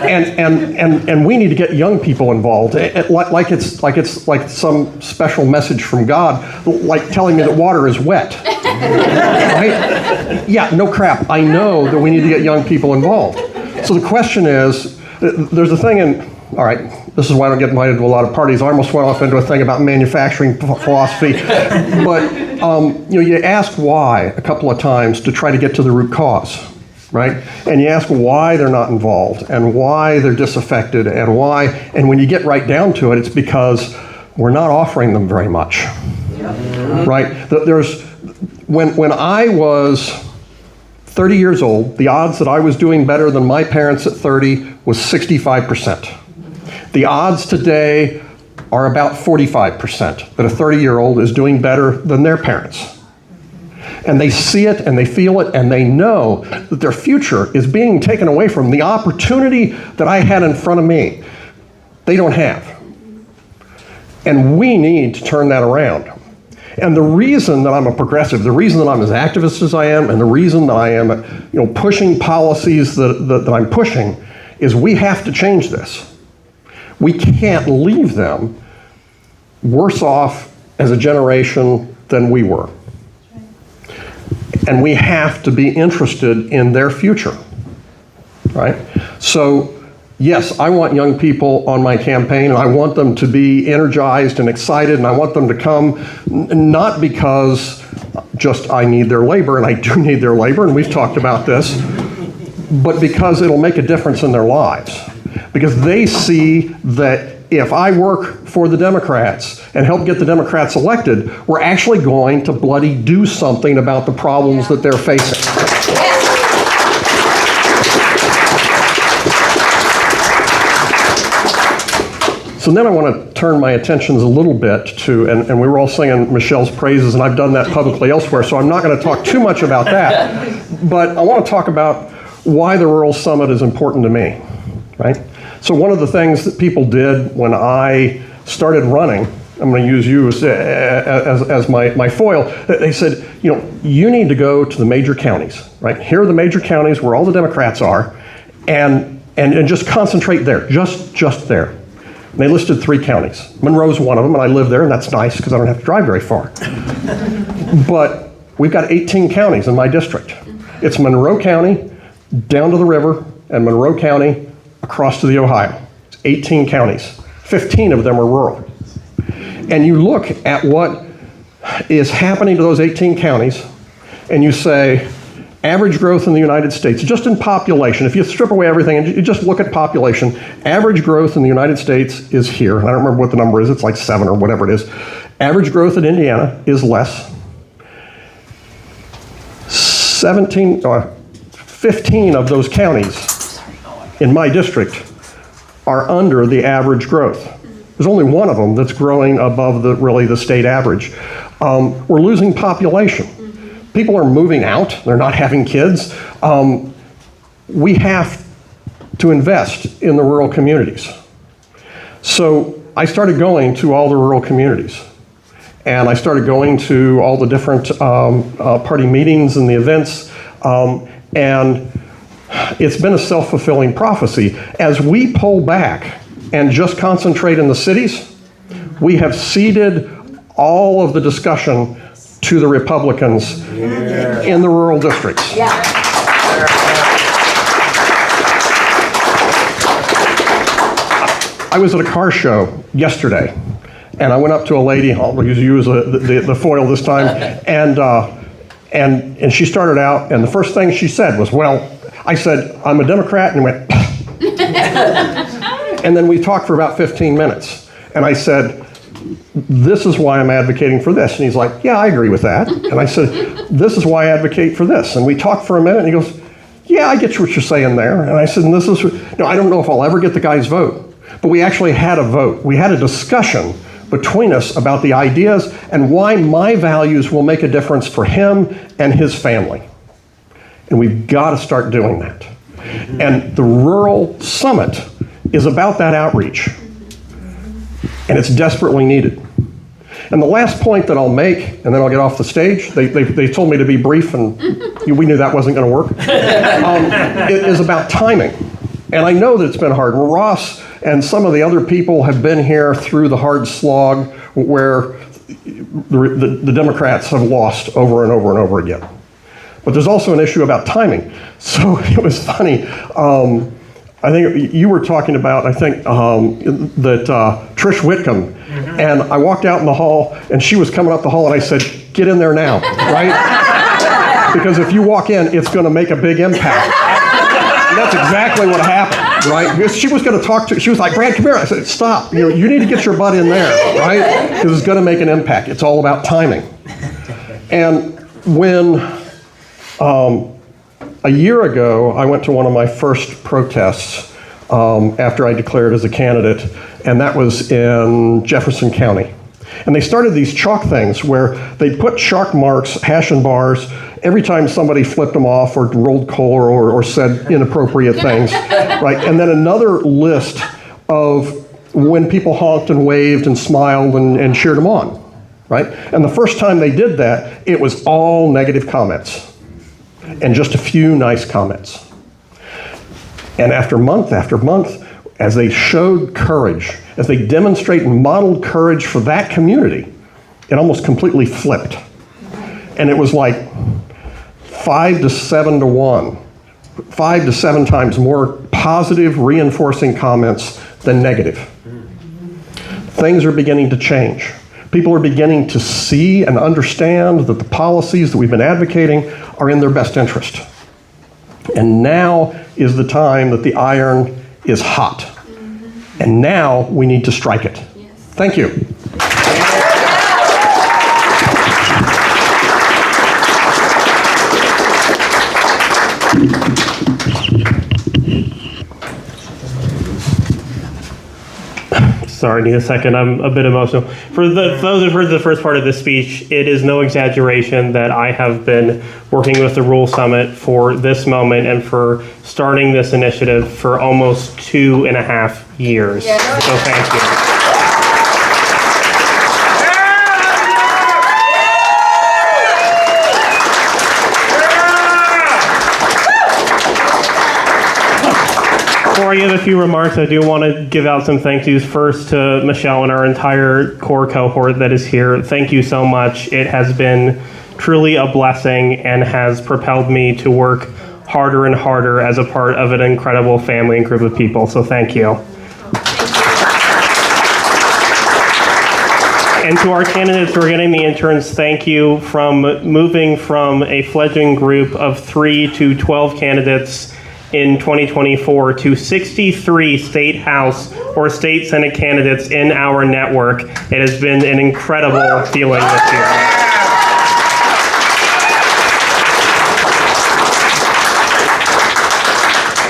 and we need to get young people involved, like it's some special message from God, like telling me that water is wet. Right? Yeah, no crap. I know that we need to get young people involved. So the question is, there's a thing in, all right, this is why I don't get invited to a lot of parties. I almost went off into a thing about manufacturing philosophy. But, you ask why a couple of times to try to get to the root cause, right? And you ask why they're not involved and why they're disaffected and why, and when you get right down to it, it's because we're not offering them very much, right? When I was 30 years old, the odds that I was doing better than my parents at 30 was 65%. The odds today are about 45% that a 30-year-old is doing better than their parents. And they see it and they feel it and they know that their future is being taken away from them. The opportunity that I had in front of me, they don't have. And we need to turn that around. And the reason that I'm a progressive, the reason that I'm as activist as I am, and the reason that I am pushing policies that I'm pushing is we have to change this. We can't leave them worse off as a generation than we were. And we have to be interested in their future, right? So, yes, I want young people on my campaign, and I want them to be energized and excited, and I want them to come, not because just I need their labor, and I do need their labor, and we've talked about this, but because it'll make a difference in their lives. Because they see that if I work for the Democrats and help get the Democrats elected, we're actually going to bloody do something about the problems that they're facing. So then I want to turn my attentions a little bit to, and we were all singing Michelle's praises, and I've done that publicly elsewhere, so I'm not going to talk too much about that. But I want to talk about why the Rural Summit is important to me, right? So one of the things that people did when I started running, I'm going to use you as my foil, they said, you need to go to the major counties, right? Here are the major counties where all the Democrats are, and just concentrate there, just there. And they listed 3 counties. Monroe's one of them, and I live there, and that's nice because I don't have to drive very far. But we've got 18 counties in my district. It's Monroe County, down to the river, and Monroe County, across to the Ohio. It's 18 counties. 15 of them are rural. And you look at what is happening to those 18 counties, and you say, average growth in the United States, just in population, if you strip away everything and you just look at population, average growth in the United States is here. I don't remember what the number is, it's like 7 or whatever it is. Average growth in Indiana is less. 15 of those counties in my district are under the average growth. There's only one of them that's growing above the state average. We're losing population. People are moving out, they're not having kids. We have to invest in the rural communities. So I started going to all the rural communities. And I started going to all the different party meetings and the events. And it's been a self-fulfilling prophecy. As we pull back and just concentrate in the cities, we have ceded all of the discussion to the Republicans in the rural districts. I was at a car show yesterday, and I went up to a lady, I'll use the foil this time, and she started out, and the first thing she said was, well, I said, I'm a Democrat, and went, and then we talked for about 15 minutes, and I said, this is why I'm advocating for this. And he's like, yeah, I agree with that. And I said, this is why I advocate for this. And we talked for a minute, and he goes, yeah, I get what you're saying there. And I said, and this is, I don't know if I'll ever get the guy's vote, but we actually had a vote. We had a discussion between us about the ideas and why my values will make a difference for him and his family. And we've got to start doing that. And the Rural Summit is about that outreach. And it's desperately needed. And the last point that I'll make, and then I'll get off the stage, they told me to be brief, and we knew that wasn't going to work, it is about timing. And I know that it's been hard. Ross and some of the other people have been here through the hard slog where the Democrats have lost over and over and over again. But there's also an issue about timing. So it was funny. I think you were talking about, that Trish Whitcomb, and I walked out in the hall, and she was coming up the hall, and I said, get in there now, right? Because if you walk in, it's going to make a big impact. And that's exactly what happened, right? Because she was going to talk to, she was like, Brad, come here. I said, stop, you need to get your butt in there, right? Because it's going to make an impact. It's all about timing. And when, a year ago, I went to one of my first protests after I declared as a candidate, and that was in Jefferson County. And they started these chalk things where they'd put chalk marks, hash and bars, every time somebody flipped them off or rolled coal or said inappropriate things, right? And then another list of when people honked and waved and smiled and cheered them on, right? And the first time they did that, it was all negative comments. And just a few nice comments. And after month, as they showed courage, as they demonstrated and modeled courage for that community, it almost completely flipped. And it was like 5 to 7 to 1, 5 to 7 times more positive, reinforcing comments than negative. Things are beginning to change. People are beginning to see and understand that the policies that we've been advocating are in their best interest. And now is the time that the iron is hot. And now we need to strike it. Thank you. Sorry, I need a second. I'm a bit emotional. For those who've heard the first part of this speech, it is no exaggeration that I have been working with the Rural Summit for this moment and for starting this initiative for almost 2.5 years. So thank you. Before I give a few remarks, I do want to give out some thank yous first to Michelle and our entire core cohort that is here. Thank you so much. It has been truly a blessing and has propelled me to work harder and harder as a part of an incredible family and group of people. So thank you. And to our candidates who are getting the interns, thank you from moving from a fledgling group of 3 to 12 candidates in 2024 to 63 state house or state senate candidates in our network. It has been an incredible feeling this year.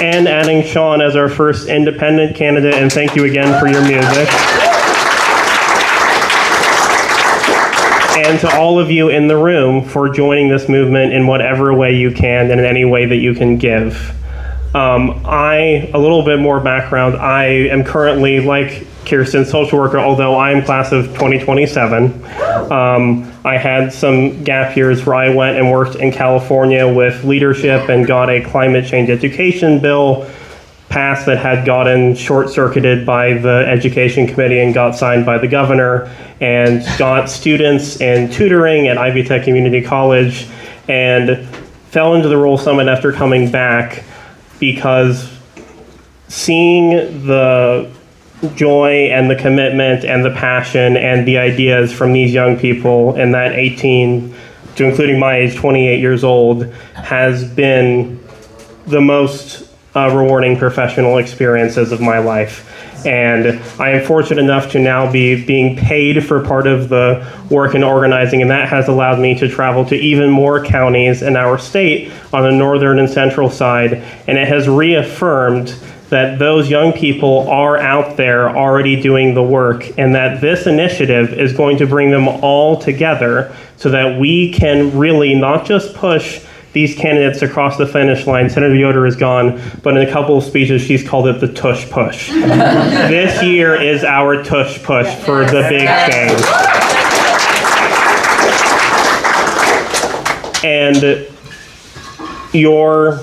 And adding Sean as our first independent candidate, and thank you again for your music. And to all of you in the room for joining this movement in whatever way you can and in any way that you can give. A little bit more background. I am currently, like Kirsten, social worker, although I am class of 2027. I'm I had some gap years where I went and worked in California with leadership and got a climate change education bill passed that had gotten short-circuited by the education committee and got signed by the governor, and got students in tutoring at Ivy Tech Community College, and fell into the Rural Summit after coming back because seeing the joy and the commitment and the passion and the ideas from these young people in that 18 to including my age, 28 years old, has been the most rewarding professional experiences of my life. And I am fortunate enough to now be being paid for part of the work in organizing, and that has allowed me to travel to even more counties in our state on the northern and central side, and it has reaffirmed that those young people are out there already doing the work, and that this initiative is going to bring them all together so that we can really not just push these candidates across the finish line. Senator Yoder is gone, but in a couple of speeches, she's called it the tush push. This year is our tush push for the big change. And your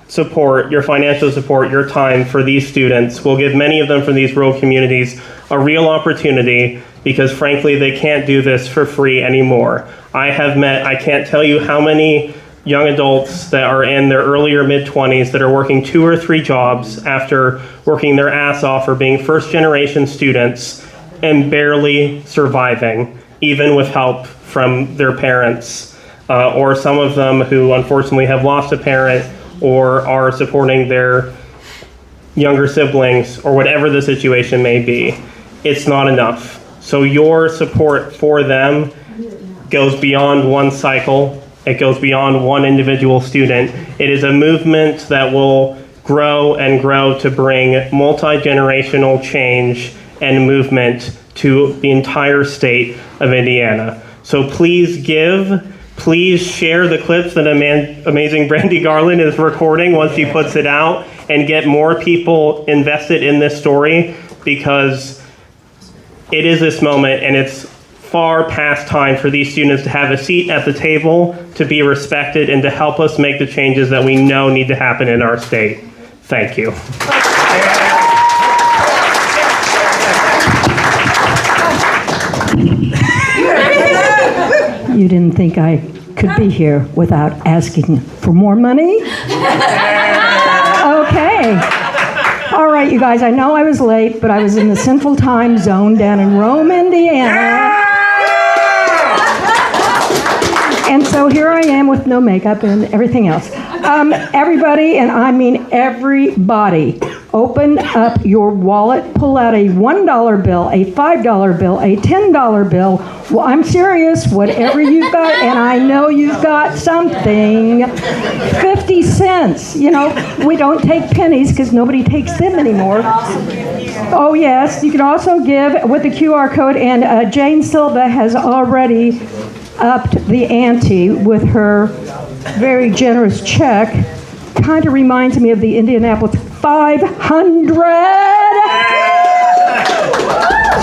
support, your financial support, your time for these students will give many of them from these rural communities a real opportunity, because frankly, they can't do this for free anymore. I can't tell you how many young adults that are in their early or mid-20s that are working 2 or 3 jobs after working their ass off or being first-generation students and barely surviving, even with help from their parents, or some of them who unfortunately have lost a parent or are supporting their younger siblings, or whatever the situation may be. It's not enough. So your support for them goes beyond one cycle. It goes beyond one individual student. It is a movement that will grow and grow to bring multi-generational change and movement to the entire state of Indiana. So please give. Please share the clips that amazing Brandy Garland is recording once she puts it out, and get more people invested in this story, because it is this moment, and it's far past time for these students to have a seat at the table, to be respected, and to help us make the changes that we know need to happen in our state. Thank you. You didn't think I could be here without asking for more money? Okay. All right, you guys, I know I was late, but I was in the Central Time Zone down in Rome, Indiana. And so here I am with no makeup and everything else. Everybody, and I mean everybody, open up your wallet, pull out a $1 bill, a $5 bill, a $10 bill. Well, I'm serious, whatever you've got, and I know you've got something. 50 cents. You know, we don't take pennies because nobody takes them anymore. Oh, yes, you can also give with the QR code, and Jane Silva has already upped the ante with her very generous check. Kind of reminds me of the Indianapolis 500.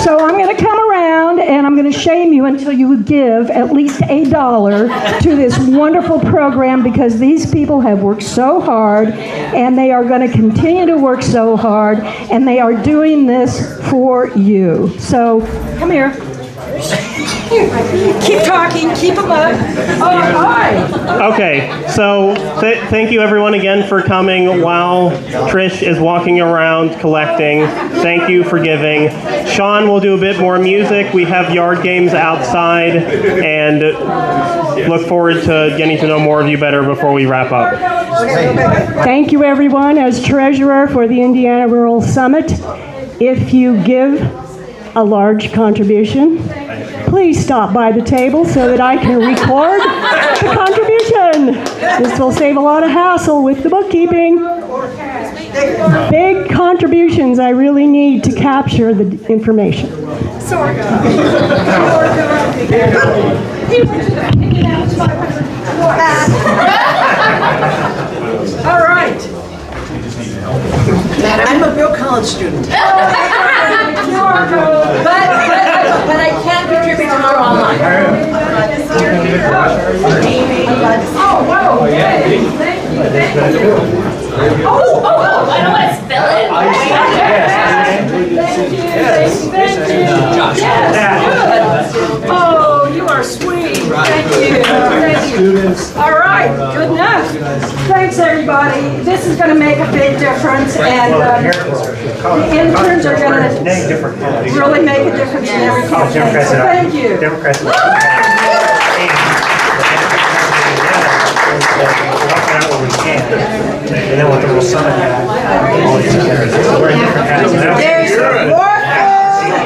So I'm going to come around and I'm going to shame you until you give at least $1 to this wonderful program, because these people have worked so hard and they are going to continue to work so hard, and they are doing this for you. So come here. Keep talking, keep them up. Oh, hi. Okay, so thank you everyone again for coming while Trish is walking around collecting. Thank you for giving. Sean will do a bit more music. We have yard games outside, and look forward to getting to know more of you better before we wrap up. Thank you, everyone. As treasurer for the Indiana Rural Summit, if you give a large contribution, please stop by the table so that I can record the contribution. This will save a lot of hassle with the bookkeeping. Big contributions I really need to capture the information. Sorry. All right. I'm a real college student. but I can contribute tomorrow online. Oh, whoa. Hey, thank you. Oh, I don't want to spill it. Thank you. Yes, good. Oh, you are sweet. Thank you. All right, good enough. Thanks, everybody. This is going to make a big difference, and the interns are going to really make a difference in every campaign. So thank you. And then with the little summit hat, all these others. So we're in different hats. There's more